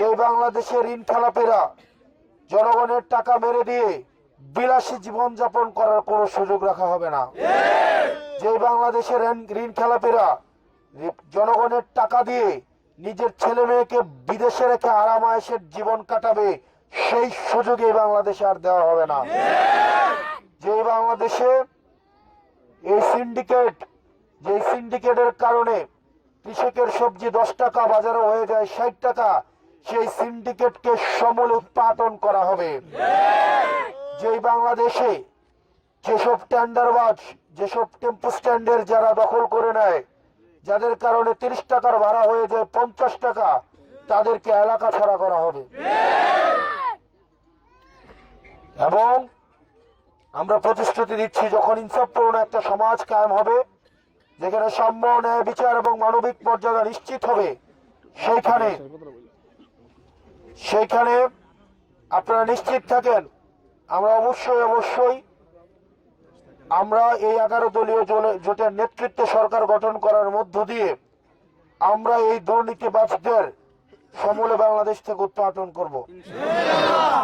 যে বাংলাদেশে ঋণ খেলাপিরা জনগণের টাকা মেরে দিয়ে বিলাসী জীবনযাপন করার কোনো সুযোগ রাখা হবে না। যে বাংলাদেশের ঋণ খেলাপিরা জনগণের টাকা দিয়ে নিজের ছেলে মেয়েকে বিদেশে রেখে আরামায়েশের জীবন কাটাবে, সেই সুযোগ এই বাংলাদেশে আর দেওয়া হবে না। যে বাংলাদেশে এই সিন্ডিকেটের কারণে কৃষকের সবজি 10 টাকা বাজারে হয়ে যায় 60 টাকা, সেই সিন্ডিকেটকে সমূলে উৎপাটন করা হবে। যেই বাংলাদেশে যেসব টেন্ডারবাজ, যেসব টেম্পো স্ট্যান্ডের যারা দখল করে নেয়, যাদের কারণে 30 টাকার ভাড়া হয়ে যায় 50 টাকা, তাদেরকে এলাকা ছাড়া করা হবে। এবং আমরা প্রতিশ্রুতি দিচ্ছি, যখন ইনসাফপূর্ণ একটা সমাজ কায়েম হবে, যেখানে সাম্য, ন্যায়, বিচার এবং মানবিক মর্যাদা নিশ্চিত হবে, সেইখানে আপনারা নিশ্চিত থাকেন আমরা অবশ্যই আমরা এই 11 দলীয় জোটের নেতৃত্বে সরকার গঠন করার মধ্য দিয়ে আমরা এই দুর্নীতিবাজদের সমূলে বাংলাদেশ থেকে উৎপাটন করব।